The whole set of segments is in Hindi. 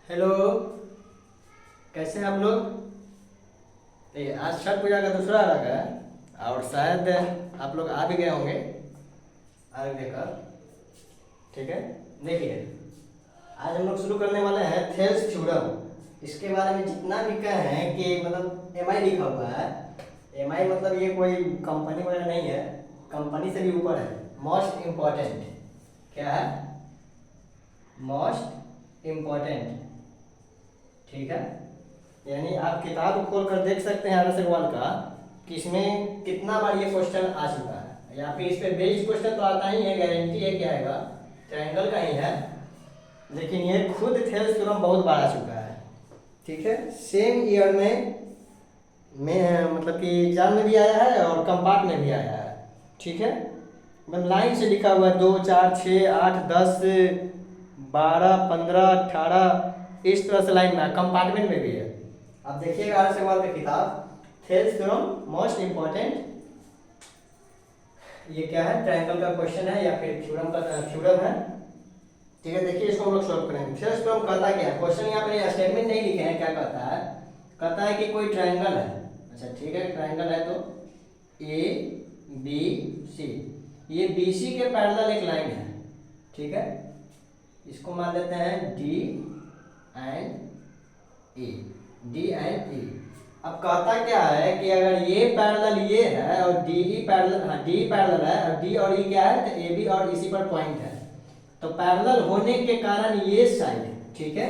हेलो, कैसे हैं आप लोग। आज छठ पूजा का दूसरा अर्घ है और शायद आप लोग आ भी गए होंगे अर्घ देकर। ठीक है, देखिए आज हम लोग शुरू करने वाले हैं थेल्स थ्योरम। इसके बारे में जितना भी कहें कि मतलब एम आई लिखा हुआ है। एम आई मतलब ये कोई कंपनी वगैरह नहीं है, कंपनी से भी ऊपर है। मोस्ट इम्पॉर्टेंट क्या है, मोस्ट इम्पॉर्टेंट। ठीक है, यानी आप किताब खोल कर देख सकते हैं आदर्श अग्रवाल का कि इसमें कितना बार ये क्वेश्चन आ चुका है, या फिर इस पे बेस्ड क्वेश्चन तो आता ही है, गारंटी है कि आएगा, ट्रायंगल का ही है। लेकिन ये खुद थेल्स थ्योरम बहुत बार आ चुका है। ठीक है, सेम ईयर में मतलब कि एग्जाम में भी आया है और कंपार्ट में भी आया है। ठीक है, मतलब लाइन से लिखा हुआ है 2 4 6 8 10 12 15 18 इस तरह से लाइन में, कंपार्टमेंट में भी है। आप देखिएगा आदर्श अग्रवाल की किताब थेल्स थ्योरम मोस्ट इंपॉर्टेंट। ये क्या है, ट्रायंगल का क्वेश्चन है या फिर थ्योरम का थ्योरम है। ठीक है, देखिए इसको हम लोग सॉल्व करेंगे। थेल्स थ्योरम कहता क्या है, क्वेश्चन यहाँ पे स्टेटमेंट नहीं लिखे हैं, क्या कहता है, कहता है कि कोई ट्रायंगल है। अच्छा ठीक है, ट्रायंगल है तो ए बी सी, ये बी सी के पैरेलल एक लाइन है। ठीक है, इसको मान लेते हैं D and A, D and A. अब कहता क्या है कि अगर ये पैरेलल ये है और डी ई पैरेलल, हाँ डी पैरेलल है और डी और ई क्या है तो ए बी और इसी पर पॉइंट है, तो पैरेलल होने के कारण ये साइड, ठीक है,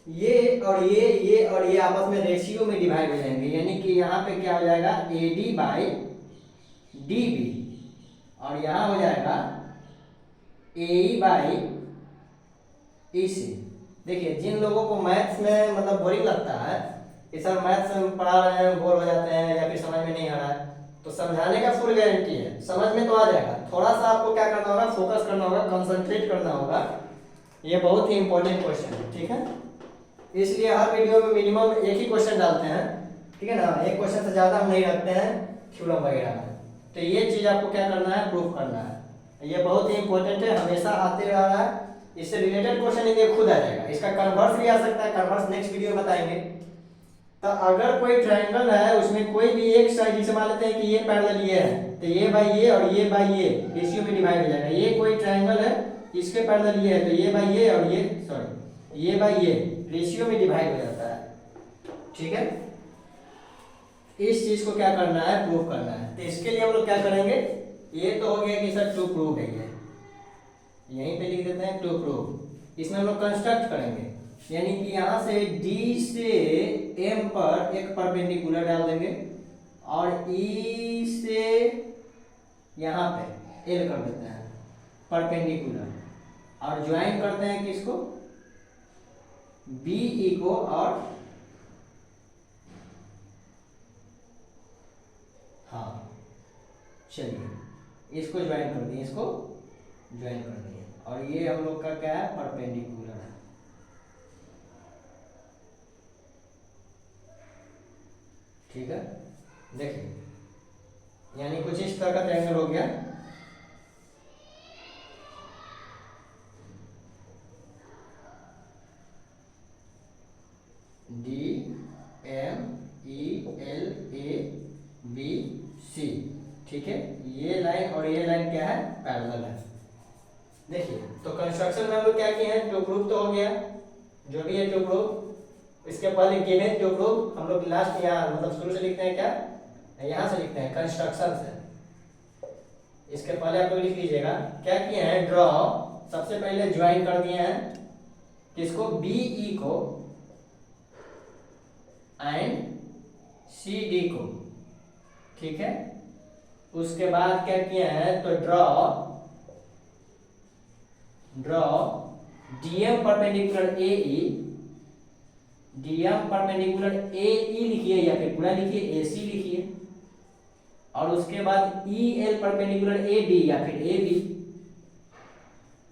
ये और ये आपस में रेशियो में डिवाइड हो जाएंगे। यानी कि यहाँ पे क्या हो जाएगा A D by D B, और यहाँ हो जाएगा ए ई बाई ई सी। देखिए जिन लोगों को मैथ्स में मतलब बोरिंग लगता है कि सर मैथ्स में पढ़ा रहे हैं बोर हो जाते हैं या फिर समझ में नहीं आ रहा है, तो समझाने का फुल गारंटी है, समझ में तो आ जाएगा। थोड़ा सा आपको क्या करना होगा, फोकस करना होगा, कंसंट्रेट करना होगा। ये बहुत ही इंपॉर्टेंट क्वेश्चन है। ठीक है, इसलिए हर वीडियो में मिनिमम एक ही क्वेश्चन डालते हैं। ठीक है ना, एक क्वेश्चन से ज़्यादा हम नहीं रखते हैं थ्योरम वगैरह में। तो ये चीज़ आपको क्या करना है, प्रूफ करना है। ये बहुत ही इंपॉर्टेंट है, हमेशा आते रह रहा है। इससे रिलेटेड क्वेश्चन ये खुद आ जाएगा, इसका कन्वर्स भी आ सकता है, कन्वर्स नेक्स्ट वीडियो में बताएंगे। तो अगर कोई ट्रायंगल है उसमें कोई भी एक साइड, जैसे मान लेते हैं कि ये पैरेलल ये है तो ये बाई ये और ये बाई ये रेशियो में डिवाइड हो जाएगा। ये कोई ट्रायंगल है इसके पैरेलल ये है तो ये बाई ये और ये सॉरी ये बाई ये रेशियो में डिवाइड हो जाता है। ठीक है, इस चीज को क्या करना है, प्रूव करना है। तो इसके लिए हम लोग क्या करेंगे, ये तो हो गया कि सर टू प्रूव है, ये यहीं पे लिख देते हैं टू प्रूव। इसमें हम लोग कंस्ट्रक्ट करेंगे, यानी कि यहाँ से D से M पर एक परपेंडिकुलर डाल देंगे और E से यहाँ पे L कर देते हैं परपेंडिकुलर, और ज्वाइन करते हैं किसको, BE को, और हाँ चलिए इसको ज्वाइन कर दिए, इसको ज्वाइन कर दिए, और ये हम लोग का क्या है, परपेंडिकुलर है। ठीक है, देखिए यानी कुछ इस तरह का ट्रायंगल हो गया। D M E L A B C. ठीक है, ये लाइन और ये लाइन क्या है, पैरेलल है। देखिए तो कंस्ट्रक्शन में हम लोग क्या किए हैं, टू प्रूफ तो हो गया, जो भी है टू प्रूफ। इसके पहले गिवन टू प्रूफ हम लोग लास्ट यहाँ मतलब शुरू से लिखते हैं, क्या यहाँ से लिखते हैं, कंस्ट्रक्शन से। इसके पहले आप लोग लिख लीजिएगा क्या किए हैं, ड्रॉ, सबसे पहले ज्वाइन कर दिए हैं किसको, BE को एंड CD को। ठीक है, उसके बाद क्या किए हैं, तो draw DM perpendicular AE, DM perpendicular AE लिखिए या फिर पूरा लिखिए AC लिखिए, और उसके बाद EL परपेंडिकुलर AD या फिर AB,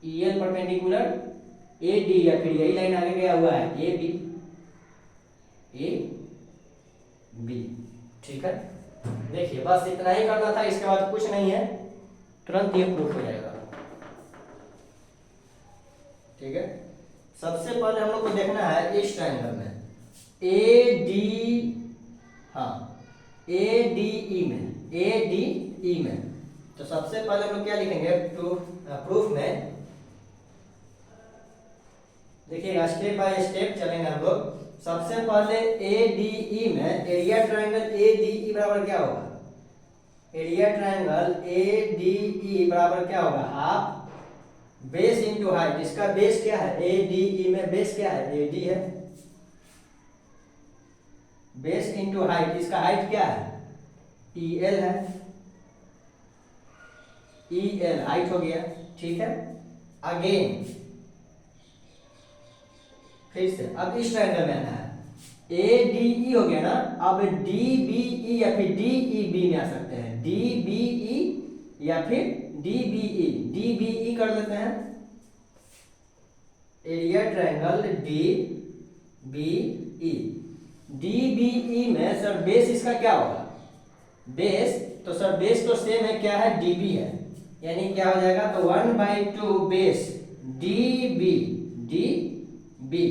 EL परपेंडिकुलर AD या फिर यही लाइन आगे गया हुआ है AB। ठीक है, देखिए बस इतना ही करना था, इसके बाद कुछ नहीं है, तुरंत ये प्रूफ हो जाएगा। ठीक है, सबसे पहले हम लोग को देखना है इस ट्रायंगल में ए डी, हाँ ए डी ई में, ए डी ई में। तो सबसे पहले हम लोग क्या लिखेंगे प्रूफ में, देखिएगा स्टेप बाय स्टेप चलेंगे हम लोग। सबसे पहले ए डी ई में एरिया ट्रायंगल ए डी ई बराबर क्या होगा, एरिया ट्रायंगल ए डी ई बराबर क्या होगा, हाफ बेस इंटू हाइट। इसका बेस क्या है, ए डी ई में बेस क्या है, ए डी है, बेस इंटू हाइट, इसका हाइट क्या है, ई एल है, ई एल हाइट हो गया। ठीक है, अगेन फिर से अब इस ट्रायंगल में आना है, ए डी ई हो गया ना, अब डी बी ई या फिर डी ई बी में आ सकते हैं, डी बी ई या फिर D B E, D B E कर लेते हैं। Area triangle D B E, D B E में सर बेस इसका क्या होगा, बेस, तो सर बेस तो सेम है, क्या है, डी बी है, यानी क्या हो जाएगा, तो 1/2 base D B, D B.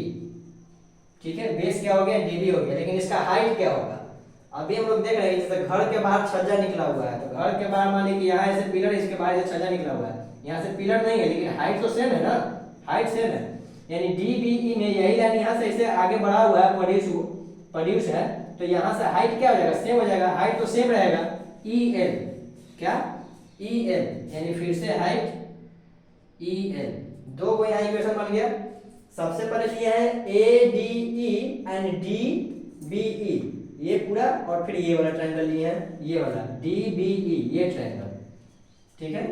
ठीक है, बेस क्या हो गया, डी बी हो गया, लेकिन इसका हाइट क्या होगा। अभी हम लोग देख रहे हैं जैसे घर के बाहर छज्जा निकला हुआ है, तो घर के बाहर मान लीजिए कि यहाँ ऐसे पिलर, इसके बाहर से छज्जा निकला हुआ है, यहाँ से पिलर नहीं है लेकिन हाइट तो सेम है ना, हाइट सेम है, यानी डी बी ई में यही लाइन यहाँ से इसे आगे बढ़ा हुआ है, प्रोड्यूस है, तो यहाँ से हाइट क्या हो जाएगा, सेम हो जाएगा, हाइट तो सेम रहेगा, ई एल, क्या, ई एल, यानी फिर से हाइट ई एल। दो को यहाँ इक्वेशन बन गया। सबसे पहले लिए है A D E and D B E, ये पूरा, और फिर ये वाला ट्रायंगल लिए हैं, ये वाला डी बी ई, ये ट्रायंगल। ठीक है,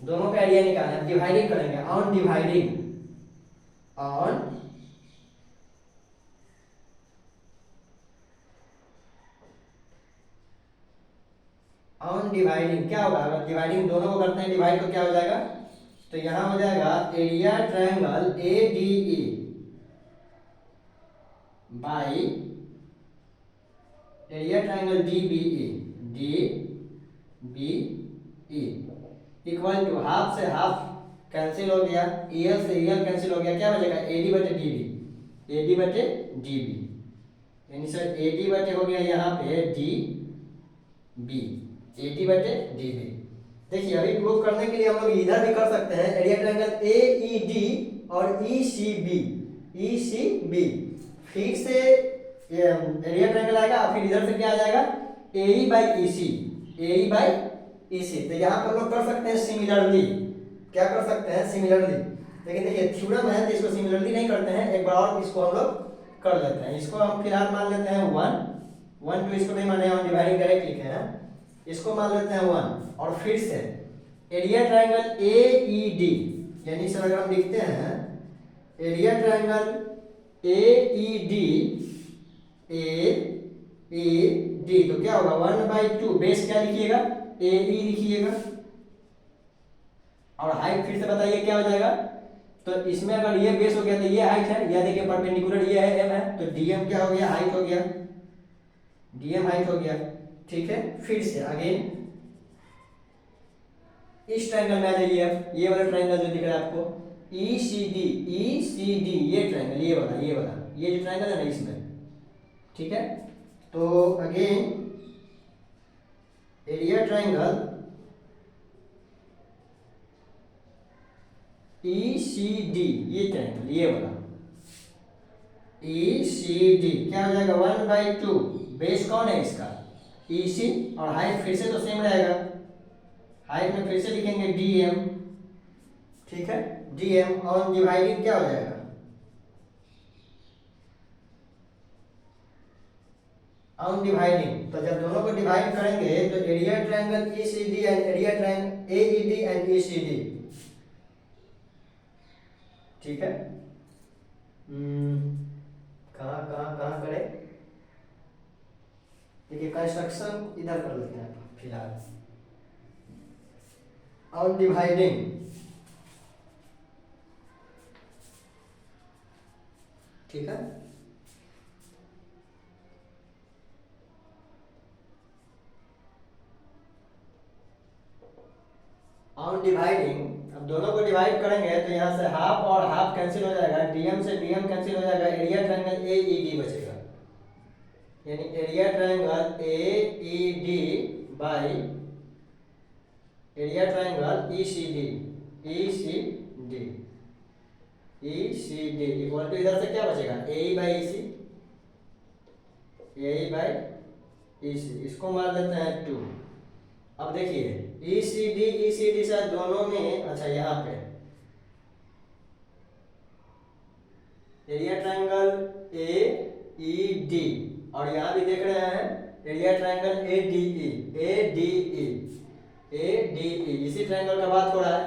दोनों का एरिया निकालना है, डिवाइडिंग करेंगे, ऑन डिवाइडिंग, ऑन डिवाइडिंग क्या होगा, अगर डिवाइडिंग दोनों को करते हैं डिवाइड, तो क्या हो जाएगा, तो यहां हो जाएगा area triangle A D E by area triangle D B E, D B E equal to half से हाफ कैंसिल हो गया, ईएल से ईएल कैंसिल हो गया, क्या बचेगा, एडी बटे डीबी, एडी बटे डीबी, यानी सर एडी बटे हो गया यहाँ पे डी बी, एडी बटे डीबी। देखिए अभी प्रूव करने के लिए हम लोग इधर भी कर सकते हैं, area triangle A E D और E C B, E C B, फिर से एरिया ट्रायंगल आएगा, फिर इधर से क्या आ जाएगा, ए E by E C, A E by E सी। तो यहाँ पर हम लोग कर सकते हैं सिमिलरली, क्या कर सकते हैं, सिमिलरली, लेकिन देखिए थ्योरम है तो इसको सिमिलरली नहीं करते हैं, एक बार और इसको हम लोग कर लेते हैं। इसको हम फिलहाल मान लेते हैं 1 2, इसको नहीं माने, हम डिवाइडिंग डायरेक्ट लिखे हैं, इसको मान लेते हैं 1, और फिर से area triangle A E D, यानी सर अगर हम लिखते हैं area triangle A E D, A E D, तो क्या होगा 1/2 बेस क्या लिखिएगा, ए ई लिखिएगा, और हाइट फिर से बताइए क्या हो जाएगा, तो इसमें अगर ये बेस हो गया तो ये हाइट है, या देखिए परपेंडिकुलर ये है एम है, तो डीएम क्या हो गया, हाइट हो गया, डीएम हाइट हो गया। ठीक है, फिर से अगेन इस ट्रायंगल में आ जाइए, ये वाला ट्रायंगल जो दिख रहा है आपको, ई C D, E C D, ये ट्रायंगल, ये वाला, ये वाला, ये जो ट्रायंगल है ना इसमें। ठीक है, तो again area triangle E C D, ये ट्रायंगल, ये वाला ई सी डी क्या हो जाएगा 1/2, बेस कौन है इसका, ई सी, और हाइट फिर से तो सेम रहेगा, हाइट में फिर से लिखेंगे डीएम। ठीक है, डीएम, और डिवाइडिंग क्या हो जाएगा, ऑन डिवाइडिंग, तो जब दोनों को डिवाइड करेंगे तो area triangle E C D and area triangle A E D and E C D. ठीक है, कहाँ कहाँ कहाँ करें, देखिए कंस्ट्रक्शन इधर कर लेते हैं फिलहाल, ऑन डिवाइडिंग, ठीक है, ऑन डिवाइडिंग, अब दोनों को डिवाइड करेंगे तो यहाँ से हाफ और हाफ कैंसिल हो जाएगा, डीएम से डीएम कैंसिल हो जाएगा, area triangle A E D बचेगा, यानी area triangle A E D by area triangle E C D, E C D, E C D equal to इधर से क्या बचेगा, ए E by E C, A E by E सी, इसको मार देते हैं 2। अब देखिए ई सी डी से दोनों में, अच्छा यहाँ पे area triangle A E D और यहाँ भी देख रहे हैं area triangle A D E, A D E, A D ई, इसी ट्रायंगल का बात हो रहा है,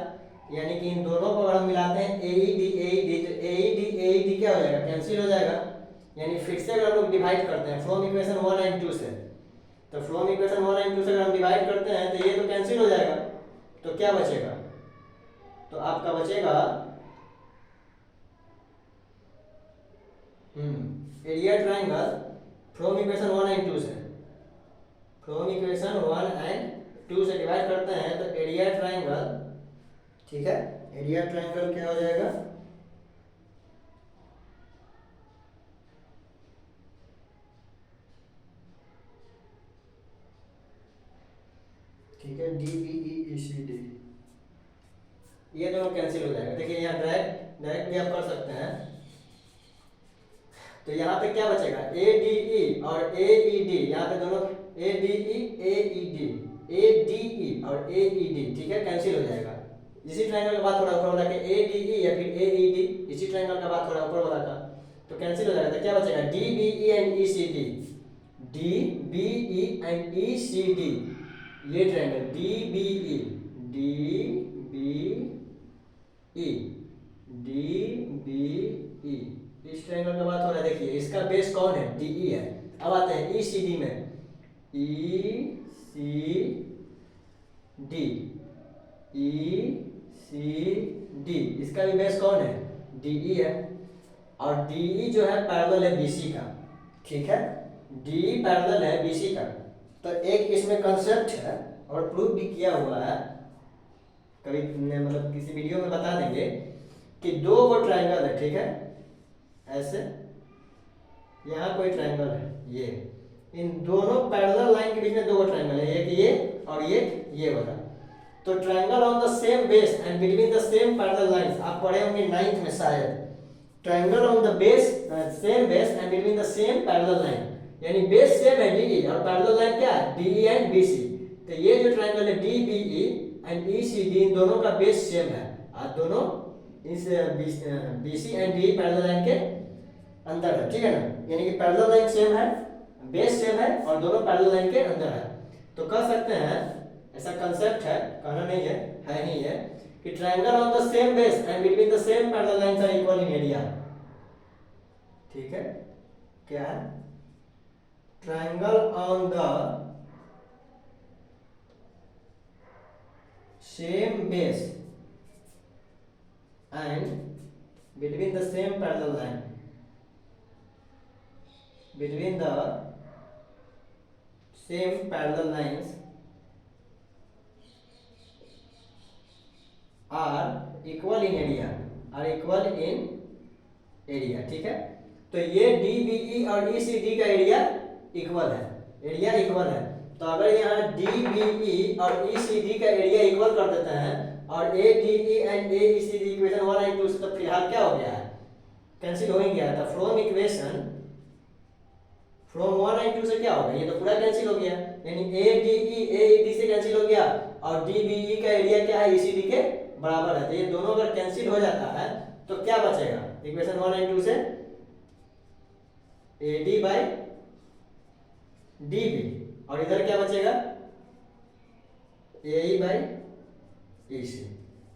यानी कि इन दोनों को अगर हम मिलाते हैं ए ई डी तो ए ई डी क्या हो जाएगा, कैंसिल हो जाएगा, यानी फिर से अगर हम लोग डिवाइड करते हैं फ्रॉम इक्वेशन 1 एंड 2 से, तो फ्रॉम इक्वेशन 1 एंड 2 से अगर हम डिवाइड करते हैं तो ये तो कैंसिल हो जाएगा, तो क्या बचेगा, तो आपका बचेगा area triangle from equation 1 and 2 से, फ्रॉम इक्वेशन 1 एंड 2 से डिवाइड करते हैं तो एरिया ट्रायंगल, ठीक है, एरिया ट्रायंगल क्या हो जाएगा, ठीक है, D B E C D, ये दोनों कैंसिल हो जाएगा। देखिए यहाँ डायरेक्ट भी आप कर सकते हैं, तो यहाँ पे क्या बचेगा, ए डी ई और ए ई डी, यहाँ पे दोनों ए डी ई ए ई डी, ए डी ई और ए ई डी, ठीक है, कैंसिल हो जाएगा। इसी ट्रायंगल का बात हो रहा है ऊपर वाला के ए डी ई या फिर ए ई डी, इसी ट्रायंगल का बात हो रहा है ऊपर वाला का, तो कैंसिल हो जाएगा, तो क्या बचेगा, D B E and E C D, D B E and E C D, ये triangle D B E, D B E, D B E, इस ट्रायंगल का बात हो रहा है। देखिए इसका बेस कौन है, डी ई है। अब आते हैं ई सी डी में, ई C D, E C D, इसका भी बेस कौन है, डी ई है, और डी ई जो है पैरेलल है बी सी का, ठीक है, डी पैरेलल है बी सी का, तो एक इसमें कंसेप्ट है और प्रूफ भी किया हुआ है, कभी मतलब किसी वीडियो में बता देंगे कि दो वो ट्रायंगल है, ठीक है, ऐसे यहाँ कोई ट्रायंगल है, ये इन दोनों पैरेलल लाइन के बीच में दो ट्रायंगल है, एक ये और ये वाला, तो triangle on the same base and between the same parallel lines, आप पढ़े होंगे 9th में शायद, triangle on the base same base and between the same parallel line, यानी बेस सेम है डी और पैरेलल लाइन क्या है, डी एंड बी सी, तो ये जो ट्रायंगल है D B E and E C D, इन दोनों का बेस सेम है, और दोनों इस B C and D parallel line के अंदर है, ठीक है ना, यानी कि पैरेलल लाइन सेम है, बेस सेम है और दोनों पैरेलल लाइन के अंदर है, तो कह सकते हैं, ऐसा कंसेप्ट है, कहना नहीं है ही है, कि triangle on the same base and between the same parallel lines are equal in area, ठीक है, क्या है, triangle on the same base and between the same parallel line, between the same parallel lines are equal in area, ठीक है, तो ये डी बी ई और ई सी डी का एरिया इक्वल है, तो अगर यहाँ डी बी ई और ई सी डी का एरिया इक्वल कर देते हैं और A D E and A E C D equation 1 and 2 से, तो फिलहाल क्या हो गया है, कैंसिल हो ही गया था, फ्रॉम इक्वेशन फ्रॉम 1 एंड 2 से क्या होगा, ये तो पूरा कैंसिल हो गया, यानी A D E A E D से कैंसिल हो गया, और डी बी ई का एरिया क्या है, ई सी डी के बराबर है, तो ये दोनों अगर कैंसिल हो जाता है तो क्या बचेगा, इक्वेशन 1 एंड 2 से A D by D B, और इधर क्या बचेगा, ए ई बाई ई सी,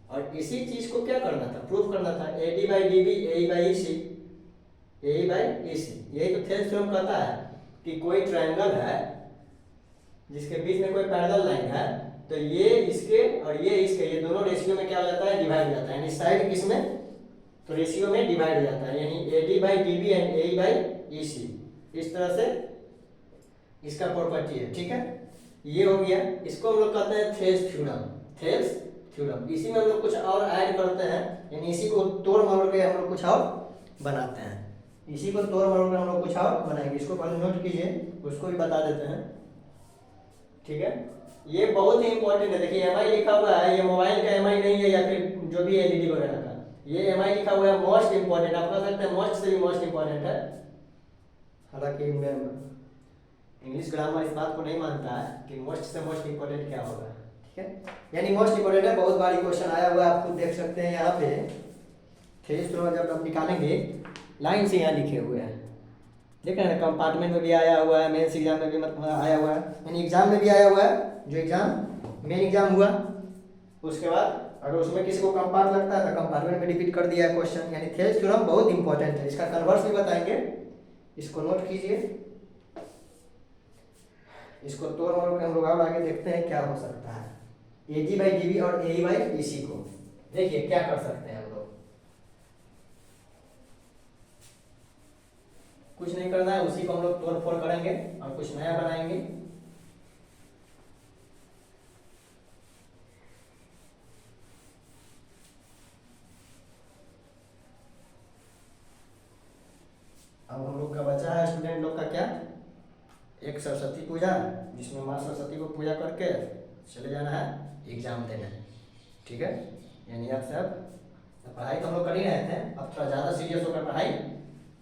और इसी चीज को क्या करना था, प्रूफ करना था, A D by D B A E by E C, A E by E C, यही तो थेल्स थ्योरम कहता है कि कोई ट्रायंगल है जिसके बीच में कोई पैरेलल लाइन है, तो ये इसके और ये इसके, ये दोनों रेशियो में क्या हो जाता है, डिवाइड हो जाता है, यानी साइड किसमें, तो रेशियो में डिवाइड हो जाता है, यानी A D by D B and A E by E C, इस तरह से इसका प्रॉपर्टी है, ठीक है, ये हो गया, इसको हम लोग कहते हैं थेल्स थ्योरम, थेल्स थ्योरम। इसी में हम लोग कुछ और ऐड करते हैं, यानी इसी को तोड़ मरोड़ के हम लोग कुछ और बनाते हैं। इसी को तोड़ मरोड़ के हम लोग कुछ और बनाएंगे। इसको पहले नोट कीजिए, उसको भी बता देते हैं, ठीक है। ये बहुत ही इंपॉर्टेंट है। देखिए एमआई लिखा हुआ है, ये मोबाइल का एमआई नहीं है या फिर जो भी एलईडी वगैरह का, ये एमआई लिखा हुआ है मोस्ट इंपॉर्टेंट। आप कह सकते हैं मोस्ट से भी मोस्ट इंपॉर्टेंट है। हालांकि मैं इंग्लिश ग्रामर इस बात को नहीं मानता है कि मोस्ट से मोस्ट इंपॉर्टेंट क्या होगा, ठीक है। यानी मोस्ट इंपॉर्टेंट है, बहुत बारी क्वेश्चन आया हुआ है, आप खुद देख सकते हैं यहाँ पे। थेरिस थ्योरम जब आप निकालेंगे लाइन से यहाँ लिखे हुए हैं, देख रहे हैं ना, कंपार्टमेंट में भी आया हुआ है, मेंस एग्जाम में भी मतलब आया हुआ है, यानी एग्जाम में भी आया हुआ है। जो एग्जाम मेन एग्जाम हुआ उसके बाद अगर उसमें किसी को कंपार्ट लगता है तो कंपार्टमेंट में रिपीट कर दिया है क्वेश्चन। यानी थेरिस थ्योरम बहुत इंपॉर्टेंट है, इसका कन्वर्स भी बताएंगे, इसको नोट कीजिए। इसको तोड़ मरोड़ के हम लोग और आगे देखते हैं क्या हो सकता है। एजी बाई डीबी और एई बाई ईसी को देखिए क्या कर सकते हैं हम लोग। कुछ नहीं करना है, उसी को हम लोग तोड़ फोड़ करेंगे और कुछ नया बनाएंगे। अब हम लोग का बचा है स्टूडेंट लोग का क्या, एक सरस्वती पूजा, जिसमें माँ सरस्वती को पूजा करके चले जाना है एग्जाम देने, ठीक है। यानी अब से अब पढ़ाई तो हम लोग कर ही रहे थे, अब थोड़ा ज़्यादा सीरियस होकर पढ़ाई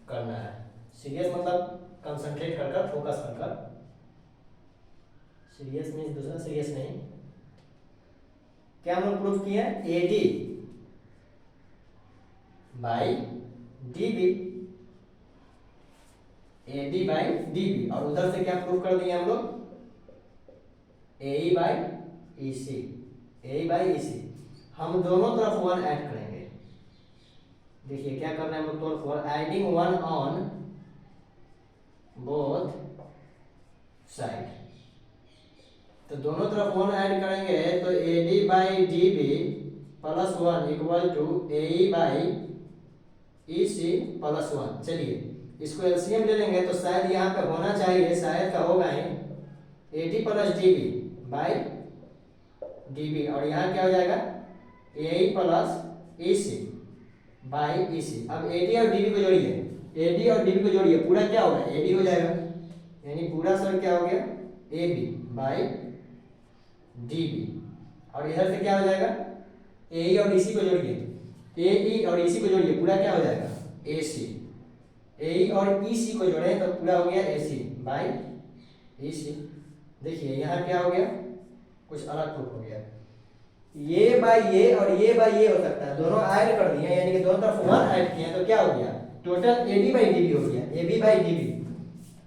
करना है। सीरियस मतलब कंसंट्रेट कर कर, फोकस कर कर। सीरियस मीन्स दूसरा सीरियस नहीं। क्या हम लोग प्रूफ किए हैं, AD by DB, AD by DB, और उधर से क्या प्रूफ कर दिए हम लोग, AE by EC, AE by EC. हम दोनों तरफ वन ऐड करेंगे। देखिए क्या करना है हम लोग, तोड़ फोड़, adding one on both side. तो दोनों तरफ वन ऐड करेंगे तो AD by DB plus one equal to AE by EC plus one. चलिए इसको एलसीएम ले लेंगे तो शायद यहाँ पे होना चाहिए, शायद का होगा ही, AD plus DB by DB, और यहाँ क्या हो जाएगा, A plus EC by EC. अब एडी और डीबी को जोड़िए, एडी और डीबी को जोड़िए, पूरा क्या होगा, एडी हो जाएगा, यानी पूरा सर क्या हो गया, ए बी बाई डीबी, और इधर से क्या हो जाएगा, ए और ईसी को जोड़िए, ए ई और ईसी को जोड़िए, पूरा क्या हो जाएगा, ए सी। ए और ईसी को जोड़े तो पूरा हो गया ए सी बाई ईसी। देखिए यहाँ क्या हो गया, कुछ अलग प्रूफ हो गया, ये बाई ये और ये बाई ये हो सकता है, दोनों ऐड कर दिए, यानी कि दोनों तरफ वन ऐड किए तो क्या हो गया, total A B by D B हो गया, A B by D B,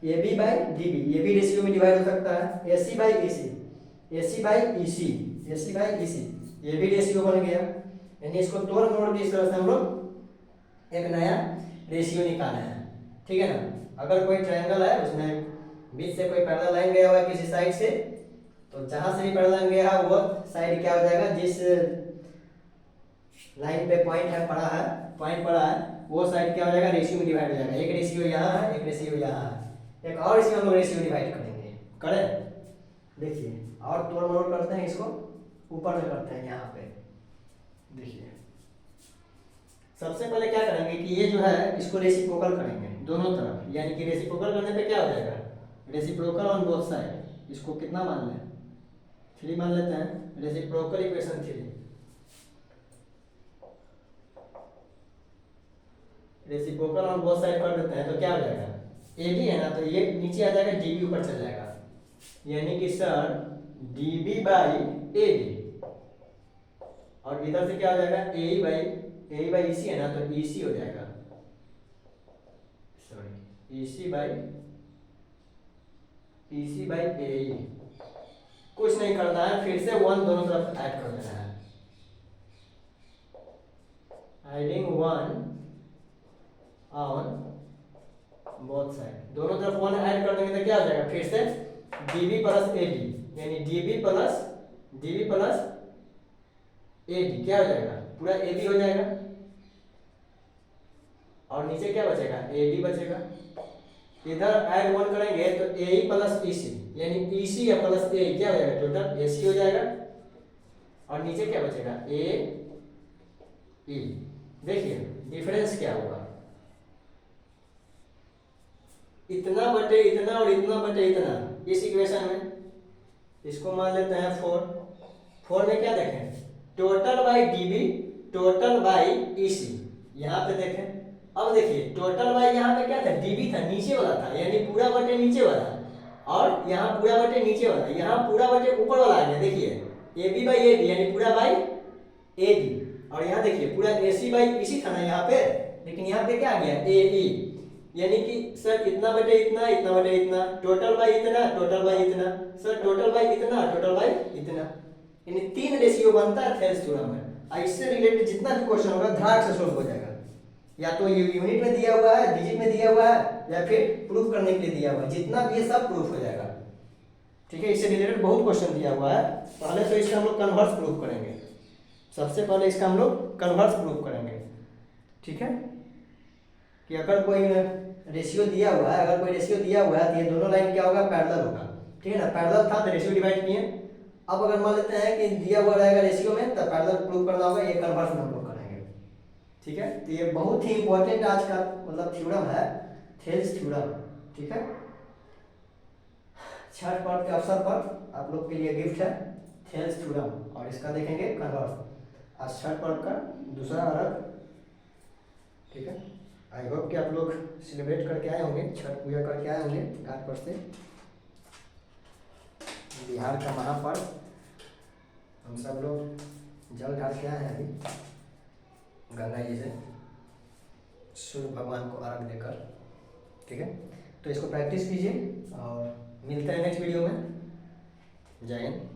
A B by D B, ये भी रेशियो में डिवाइड हो सकता है, A C by E C, A C by E C, A C by E C, ये भी रेशियो बन गया। यानी इसको तोड़ मोड़ के इस तरह से हम लोग एक नया रेशियो निकाले हैं, ठीक है ना। अगर कोई ट्रायंगल है उसमें बीच से कोई पैरेलल लाइन गया हुआ है किसी साइड से, तो जहां से भी पैरेलल लाइन गया है वो साइड क्या हो जाएगा, जिस लाइन पे पॉइंट है पड़ा है, पॉइंट पड़ा है, वो साइड क्या हो जाएगा, रेशियो में डिवाइड हो जाएगा। एक रेशियो यहाँ है, एक रेशियो यहाँ है, एक और इसमें हम लोग रेशियो डिवाइड करेंगे, करें। देखिए और तोड़ मरोड़ करते हैं, इसको ऊपर में करते हैं यहाँ पे। देखिए सबसे पहले क्या करेंगे कि ये जो है इसको रेसिप्रोकल करेंगे दोनों तरफ, यानी कि रेसिप्रोकल करने पे क्या हो जाएगा, रेसिप्रोकल ऑन बोथ साइड। इसको कितना मान लें, 3 मान लेते हैं, reciprocal equation 3। Reciprocal on both side कर देते हैं तो क्या हो जाएगा, ए बी है ना, तो ये नीचे आ जाएगा, डी बी ऊपर चल जाएगा, यानी कि sir D B by A B, और इधर से क्या हो जाएगा, ए बाई ई सी है ना, तो ई सी हो जाएगा, सॉरी ई सी बाई ए। कुछ नहीं करना है, फिर से वन दोनों तरफ ऐड कर देना है, adding one on both side. दोनों तरफ वन ऐड कर देंगे तो क्या हो जाएगा, फिर से डीबी प्लस ए डी, यानी डीबी प्लस ए डी क्या हो जाएगा, पूरा ए बी हो जाएगा, और नीचे क्या बचेगा, ए डी बचेगा। इधर ऐड वन करेंगे तो ए ई प्लस ई सी, यानी ई सी या प्लस ए क्या हो जाएगा, टोटल ए सी हो जाएगा, और नीचे क्या बचेगा ए ई। देखिए डिफरेंस क्या होगा, इतना बटे इतना और इतना बटे इतना इस इक्वेशन में, इसको मान लेते हैं 4। 4 में क्या देखें, total by dB total by EC. यहाँ पे देखें, अब देखिए टोटल बाई यहाँ पे क्या था, डीबी था नीचे वाला था, यानी पूरा बटे नीचे वाला, और यहाँ पूरा बटे नीचे वाला, यहाँ पूरा बटे ऊपर वाला आ गया। देखिए A B by A D यानी पूरा बाई ए डी, और यहाँ देखिए पूरा ए सी बाई इसी था ना यहाँ पे, लेकिन यहाँ पे क्या आ गया ए ई, यानी कि सर इतना बटे इतना, इतना बटे इतना, टोटल बाई इतना, टोटल बाई इतना, सर टोटल बाई इतना, टोटल बाई इतना, यानी 3 रेशियो बनता है थेल्स थ्योरम में। इससे रिलेटेड जितना भी क्वेश्चन होगा धाक से सोल्व हो जाएगा, या तो ये यूनिट में दिया हुआ है, डिजिट में दिया हुआ है, या फिर प्रूफ करने के लिए दिया हुआ है, जितना भी है सब प्रूफ हो जाएगा। ठीक है, इससे रिलेटेड बहुत क्वेश्चन दिया हुआ है। पहले तो इसका हम लोग कन्वर्स प्रूफ करेंगे, सबसे पहले इसका हम लोग कन्वर्स प्रूफ करेंगे। ठीक है, कि अगर कोई रेशियो दिया हुआ है, अगर कोई रेशियो दिया हुआ है तो ये दोनों लाइन क्या होगा, पैरेलल होगा। ठीक है ना, पैरेलल था तो रेशियो डिवाइड किए। अब अगर मान लेते हैं कि दिया हुआ रहेगा रेशियो में, तो पैरेलल प्रूफ करना होगा, ये कन्वर्स में हम लोग करेंगे। ठीक है, तो ये बहुत ही इंपॉर्टेंट आज का मतलब थ्योरम है, थेल्स थ्योरम। ठीक है, छठ पाठ के अवसर पर आप लोग के लिए गिफ्ट है थेल्स थ्योरम, और इसका देखेंगे कन्वर्स। आज छठ पर्व का दूसरा अर्घ। ठीक है, आई होप कि आप लोग सेलिब्रेट करके आए होंगे, छठ पूजा करके आए होंगे घाट पर से। बिहार का महापर्व, हम सब लोग जल ढाल के आए हैं अभी गंगा जी से सूर्य भगवान को अर्घ देकर। ठीक है, तो इसको प्रैक्टिस कीजिए और मिलते हैं नेक्स्ट वीडियो में। जय हिंद।